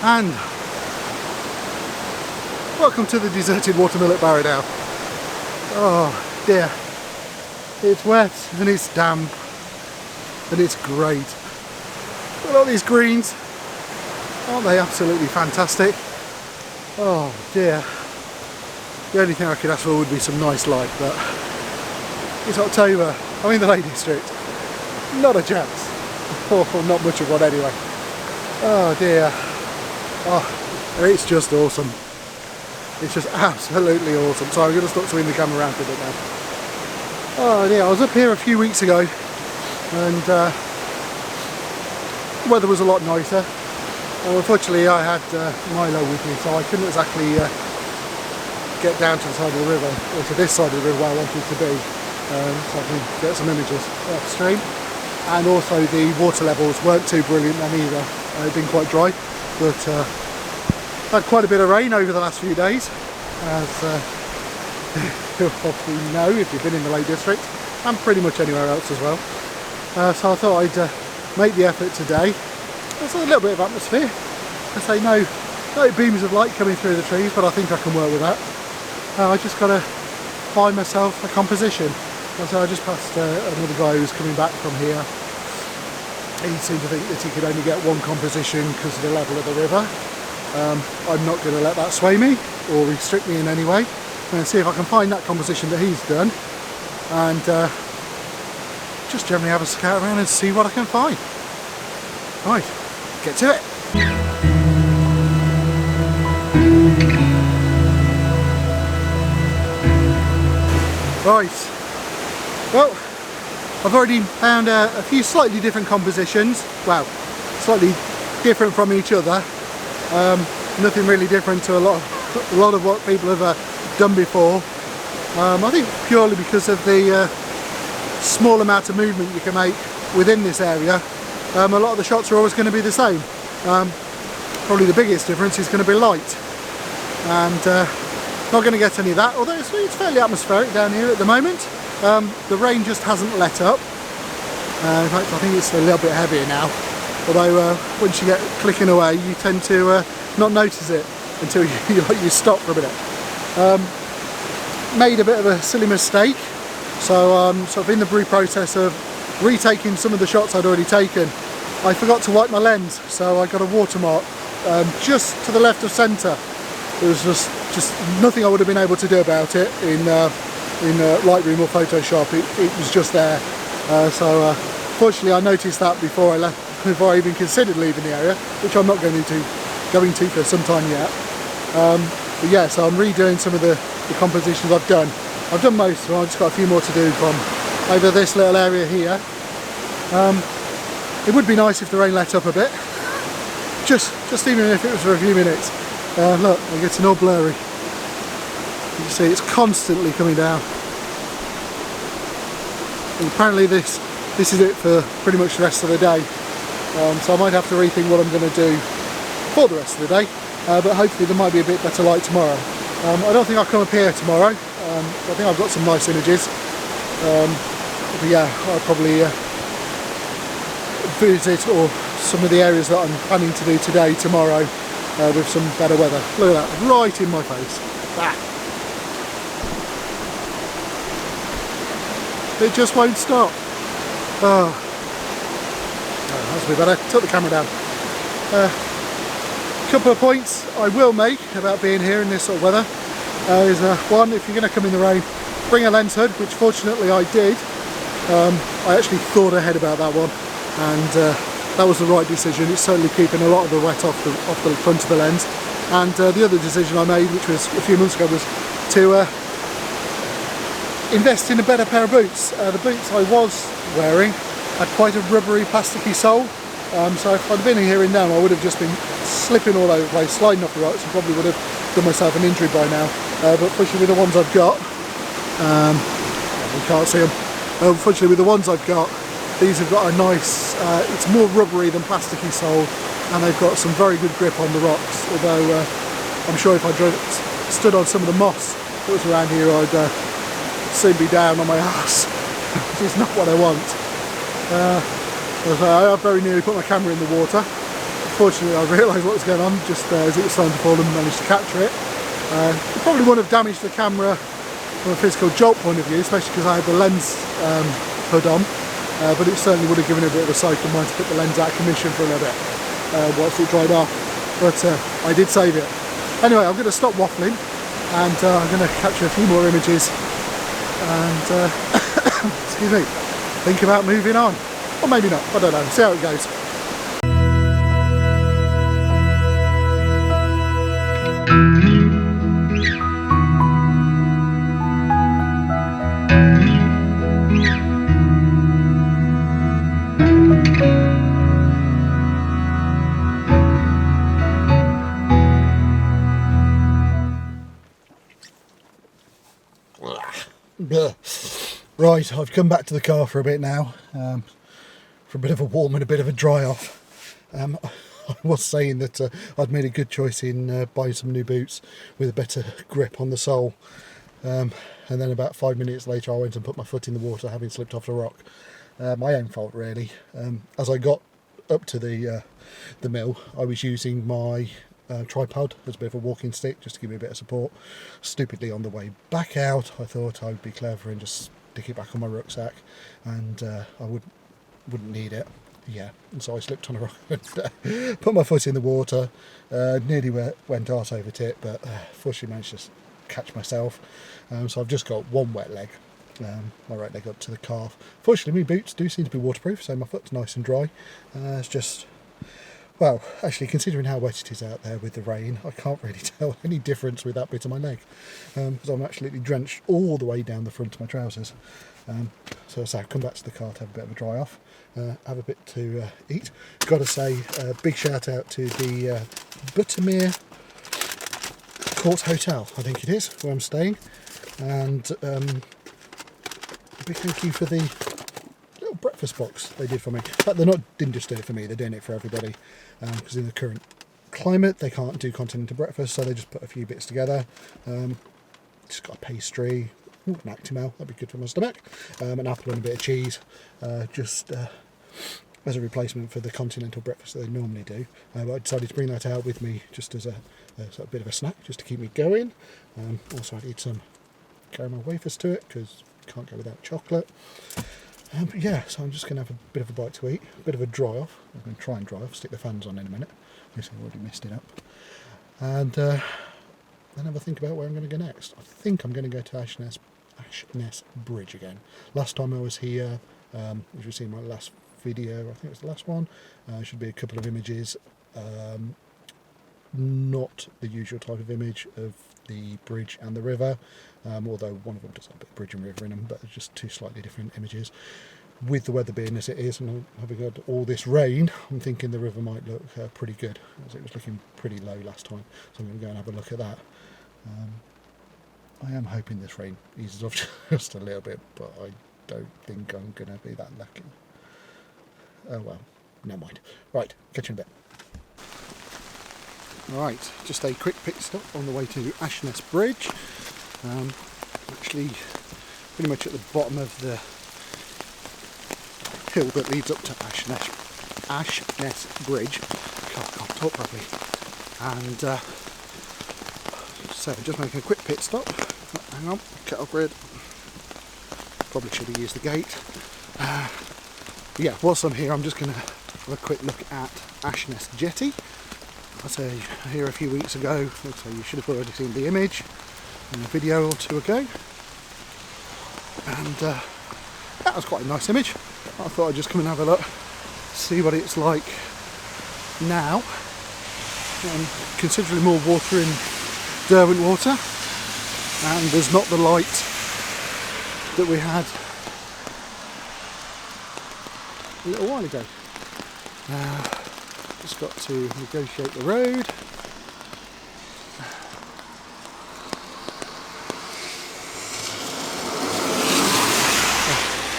and welcome to the deserted water mill at Barrowdale. Oh dear, it's wet and it's damp and it's great. Look at all these greens, aren't they absolutely fantastic? Oh dear, the only thing I could ask for would be some nice light, but it's October, I'm in the Lake District, not a chance. Oh, not much of one anyway. Oh dear. Oh, it's just awesome. It's just absolutely awesome. So I'm going to stop swinging the camera around a bit now. Oh dear, I was up here a few weeks ago and the weather was a lot nicer. Unfortunately I had Milo with me, so I couldn't exactly get down to the side of the river, or to this side of the river where I wanted to be, so I can get some images upstream. And also the water levels weren't too brilliant then either. It'd been quite dry, but had quite a bit of rain over the last few days, as you'll probably know if you've been in the Lake District, and pretty much anywhere else as well. So I thought I'd make the effort today. There's a little bit of atmosphere. I say no beams of light coming through the trees, but I think I can work with that. I just got to find myself a composition. So I just passed another guy who was coming back from here. He seemed to think that he could only get one composition because of the level of the river. I'm not going to let that sway me or restrict me in any way. I'm going to see if I can find that composition that he's done, and just generally have a scout around and see what I can find. Right, get to it. Right. Well, I've already found a few slightly different compositions. Well, slightly different from each other. Nothing really different to a lot of what people have done before. I think purely because of the small amount of movement you can make within this area. A lot of the shots are always going to be the same. Probably the biggest difference is going to be light, and not going to get any of that, although it's fairly atmospheric down here at the moment. The rain just hasn't let up. In fact, I think it's a little bit heavier now, although once you get clicking away you tend to not notice it until you stop for a minute. Made a bit of a silly mistake, so sort of in the process of retaking some of the shots I'd already taken, I forgot to wipe my lens, so I got a watermark just to the left of centre. There was just nothing I would have been able to do about it in Lightroom or Photoshop. It was just there. So fortunately I noticed that before I left, before I even considered leaving the area, which I'm not going to for some time yet. But yeah, so I'm redoing some of the compositions I've done. I've done most of them. I've just got a few more to do from over this little area here. It would be nice if the rain let up a bit, just even if it was for a few minutes. Look, it gets all blurry. You see, it's constantly coming down. And apparently this is it for pretty much the rest of the day. So I might have to rethink what I'm going to do for the rest of the day. But hopefully there might be a bit better light tomorrow. I don't think I'll come up here tomorrow. I think I've got some nice images. But yeah, I'll probably visit some of the areas that I'm planning to do today, tomorrow, with some better weather. Look at that, right in my face. Ah. It just won't stop. Oh, that's a bit better. Tilt the camera down. Couple of points I will make about being here in this sort of weather is one, if you're going to come in the rain, bring a lens hood, which fortunately I did. I actually thought ahead about that one, and that was the right decision. It's certainly keeping a lot of the wet off the front of the lens. And the other decision I made, which was a few months ago, was to invest in a better pair of boots. The boots I was wearing had quite a rubbery, plasticky sole, so if I'd been here in them I would have just been slipping all over the place, sliding off the rocks, and probably would have done myself an injury by now. But fortunately with the ones I've got, you can't see them, unfortunately with the ones I've got, these have got a nice, it's more rubbery than plasticky sole, and they've got some very good grip on the rocks, although I'm sure if I stood on some of the moss that was around here I'd soon be down on my ass, which is not what I want. I have very nearly put my camera in the water. Fortunately I realised what was going on just as it was starting to fall and managed to capture it. It probably wouldn't have damaged the camera from a physical jolt point of view, especially because I had the lens hood on, but it certainly would have given it a bit of a cycle of mine to put the lens out of commission for a little bit whilst it dried off, but I did save it. Anyway, I'm going to stop waffling and I'm going to capture a few more images and excuse me, think about moving on, or maybe not, I don't know, see how it goes. Right, I've come back to the car for a bit now, for a bit of a warm and a bit of a dry off. I was saying that I'd made a good choice in buying some new boots with a better grip on the sole, and then about 5 minutes later I went and put my foot in the water, having slipped off the rock. My own fault really. As I got up to the mill, I was using my tripod as a bit of a walking stick just to give me a bit of support. Stupidly, on the way back out I thought I'd be clever and just stick it back on my rucksack, and I wouldn't need it. Yeah, and so I slipped on a rock and put my foot in the water, nearly went arse over tit, but fortunately managed to catch myself. So I've just got one wet leg, my right leg up to the calf. Fortunately my boots do seem to be waterproof, so my foot's nice and dry. It's just, well, actually considering how wet it is out there with the rain, I can't really tell any difference with that bit of my leg, because I'm absolutely drenched all the way down the front of my trousers. So I've come back to the car to have a bit of a dry off, have a bit to eat. Got to say, big shout out to the Buttermere Court Hotel, I think it is, where I'm staying, and a big thank you for the little breakfast box they did for me. But didn't just do it for me, they're doing it for everybody, because in the current climate they can't do continental breakfast, so they just put a few bits together. Just got a pastry, an Actimel, that'd be good for my stomach, an apple and a bit of cheese, just as a replacement for the continental breakfast that they normally do. But I decided to bring that out with me just as a sort of bit of a snack, just to keep me going. Also added some caramel wafers to it, because you can't go without chocolate. But yeah, so I'm just going to have a bit of a bite to eat, a bit of a dry off. I'm going to try and dry off, stick the fans on in a minute. I've already messed it up. And then have a think about where I'm going to go next. I think I'm going to go to Ashness Bridge again. Last time I was here, as you've seen my last video, I think it was the last one, should be a couple of images. Not the usual type of image of the bridge and the river, although one of them does have a bit of bridge and river in them, but just two slightly different images. With the weather being as it is, and having had all this rain, I'm thinking the river might look pretty good, as it was looking pretty low last time, so I'm going to go and have a look at that. I am hoping this rain eases off just a little bit, but I don't think I'm going to be that lucky. Oh well, never mind. Right, catch you in a bit. Right, just a quick pit stop on the way to Ashness Bridge. Actually, pretty much at the bottom of the hill that leads up to Ashness Bridge. God, I can't talk properly. And so just making a quick pit stop. Oh, hang on, cut off grid. Probably should have used the gate. Yeah, whilst I'm here, I'm just going to have a quick look at Ashness Jetty. I was here a few weeks ago, so you should have already seen the image in a video or two ago. And that was quite a nice image. I thought I'd just come and have a look, see what it's like now. Considerably more water in Derwent water, and there's not the light that we had a little while ago. Just got to negotiate the road.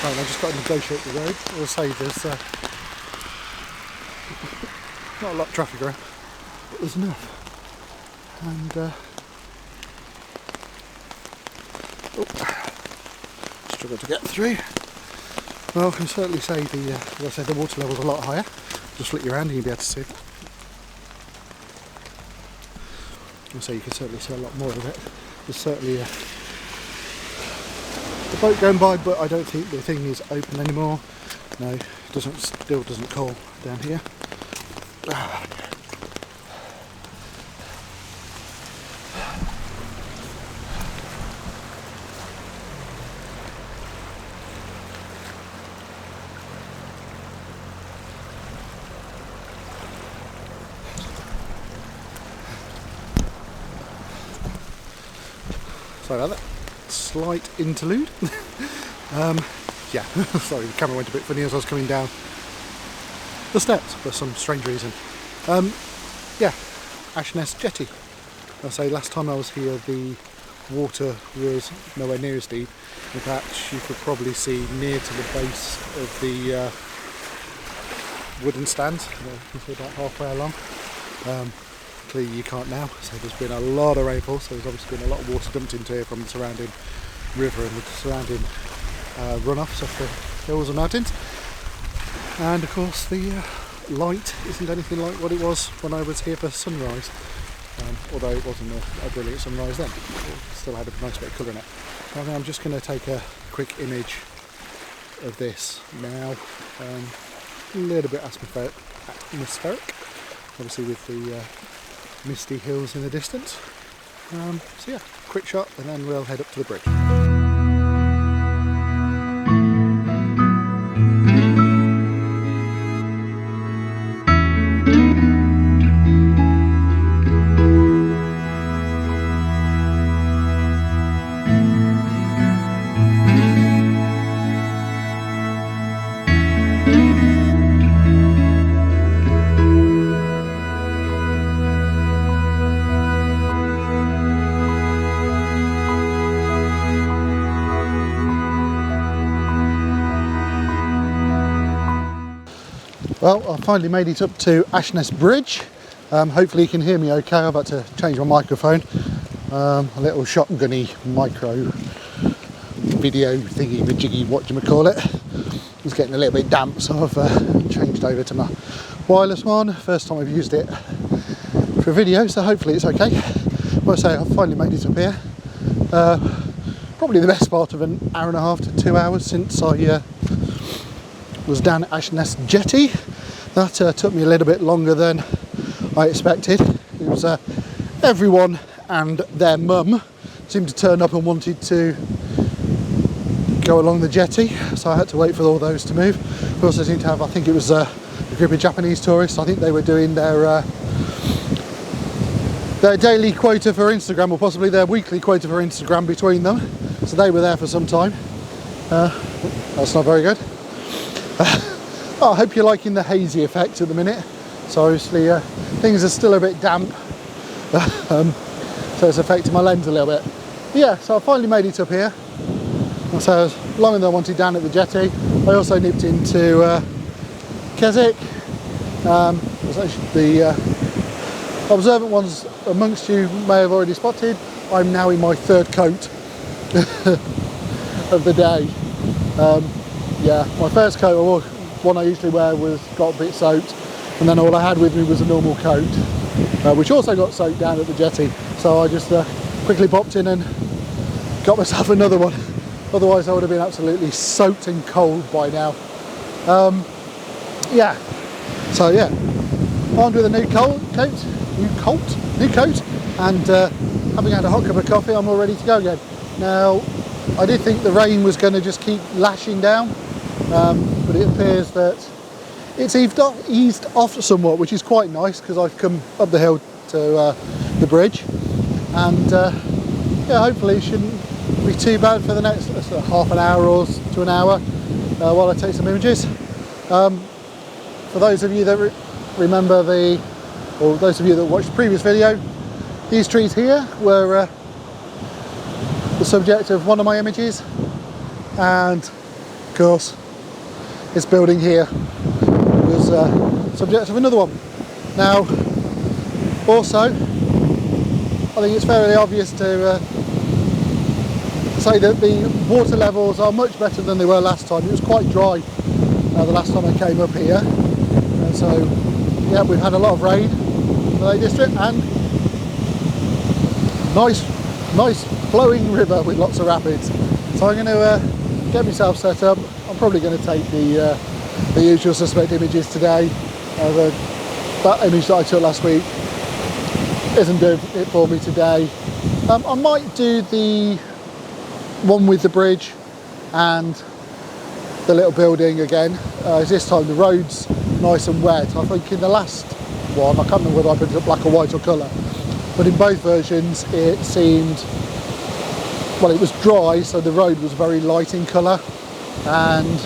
Right, I just got to negotiate the road. We'll say there's not a lot of traffic around, but there's enough. And struggle to get through. Well, I can certainly say the water level's a lot higher. Just flick your hand and you'll be able to see it. so you can certainly see a lot more of it. There's certainly the boat going by, but I don't think the thing is open anymore. No, it still doesn't call down here. Sorry about that. Slight interlude. Yeah, sorry, the camera went a bit funny as I was coming down the steps for some strange reason. Yeah, Ashness Jetty. I say last time I was here the water was nowhere near as deep. In fact, you could probably see near to the base of the wooden stands. You can see about halfway along. Clearly you can't now, so there's been a lot of rainfall, so there's obviously been a lot of water dumped into here from the surrounding river and the surrounding runoffs off the hills and mountains. And of course the light isn't anything like what it was when I was here for sunrise, although it wasn't a brilliant sunrise then. It still had a nice bit of colour in it. I think I'm just going to take a quick image of this now, a little bit atmospheric, obviously with the misty hills in the distance. So yeah, quick shot and then we'll head up to the bridge. Well, I finally made it up to Ashness Bridge. Hopefully you can hear me okay. I've had to change my microphone. A little shotgunny micro video thingy majiggy, what you call it. It's getting a little bit damp, so I've changed over to my wireless one. First time I've used it for a video, so hopefully it's okay. But I say I've finally made it up here. Probably the best part of an hour and a half to 2 hours since I was down at Ashness Jetty. That took me a little bit longer than I expected. It was everyone and their mum seemed to turn up and wanted to go along the jetty, so I had to wait for all those to move. We also seemed to have, I think it was a group of Japanese tourists. I think they were doing their daily quota for Instagram, or possibly their weekly quota for Instagram between them. So they were there for some time. That's not very good. I hope you're liking the hazy effect at the minute. So obviously things are still a bit damp, so it's affecting my lens a little bit. But yeah, so I finally made it up here. So as long as I wanted down at the jetty, I also nipped into Keswick. The observant ones amongst you may have already spotted, I'm now in my third coat of the day. Yeah, my first coat, one I usually wear, got a bit soaked, and then all I had with me was a normal coat, which also got soaked down at the jetty. So I just quickly popped in and got myself another one. Otherwise I would have been absolutely soaked and cold by now. Yeah, so yeah, armed with a new coat, and having had a hot cup of coffee, I'm all ready to go again. Now, I did think the rain was going to just keep lashing down, but it appears that it's eased off somewhat, which is quite nice, because I've come up the hill to the bridge, and yeah, hopefully it shouldn't be too bad for the next half an hour or to an hour while I take some images. For those of you that remember or those of you that watched the previous video, these trees here were the subject of one of my images, and of course this building here was subject of another one. Now also, I think it's fairly obvious to say that the water levels are much better than they were last time. It was quite dry the last time I came up here, so yeah, we've had a lot of rain in the Lake District, and nice flowing river with lots of rapids. So I'm going to get myself set up. I'm probably going to take the usual suspect images today. That image that I took last week isn't doing it for me today. I might do the one with the bridge and the little building again. This time the road's nice and wet. I think in the last one, I can't remember whether I put it black or white or colour, but in both versions it seemed, well, it was dry, so the road was very light in colour, and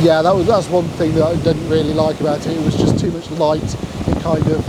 yeah, that's one thing that I didn't really like about it. It was just too much light. It kind of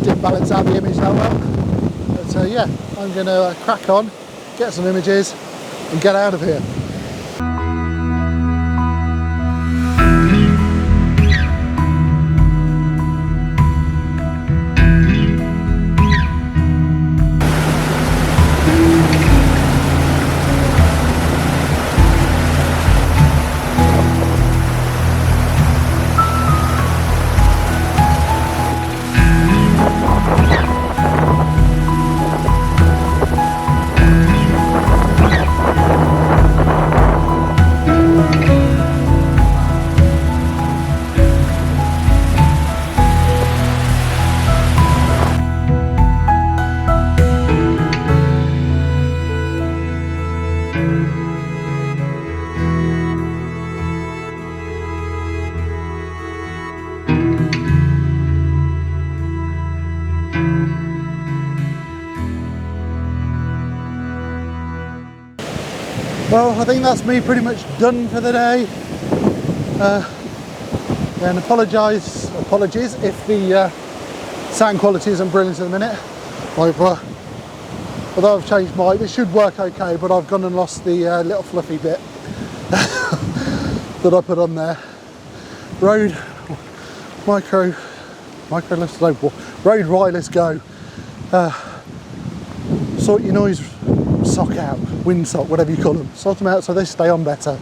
didn't balance out the image that well. But yeah, I'm going to crack on, get some images and get out of here. Well, I think that's me pretty much done for the day. And apologies if the sound quality isn't brilliant at the minute. Although I've changed my, it should work okay, but I've gone and lost the little fluffy bit that I put on there. Road wireless go. Sort your noise sock out, wind sock, whatever you call them. Sort them out so they stay on better.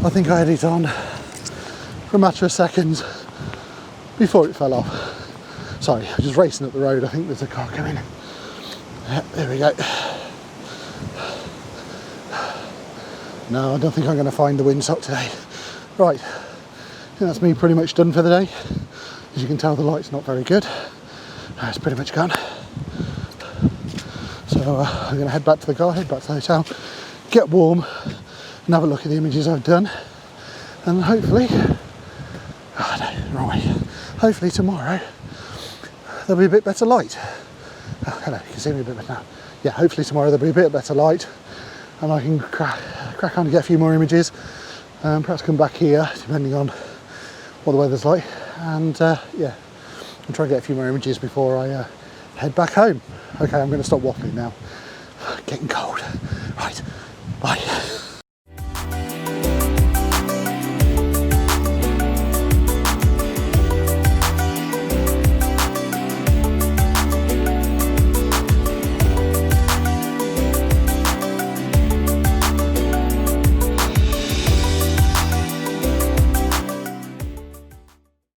I think I had it on for a matter of seconds before it fell off. Sorry, I'm just racing up the road. I think there's a car coming. Yeah, there we go. No, I don't think I'm going to find the wind sock today. Right, I think that's me pretty much done for the day. As you can tell, the light's not very good. It's pretty much gone. So I'm going to head back to the car, head back to the hotel, get warm and have a look at the images I've done, and hopefully, hopefully tomorrow there'll be a bit better light. Oh, hello, you can see me a bit better now. Yeah, hopefully tomorrow there'll be a bit better light and I can crack on and get a few more images, perhaps come back here depending on what the weather's like, and yeah, I'll try and get a few more images before I head back home. Okay, I'm going to stop waffling now. Getting cold. Right, bye.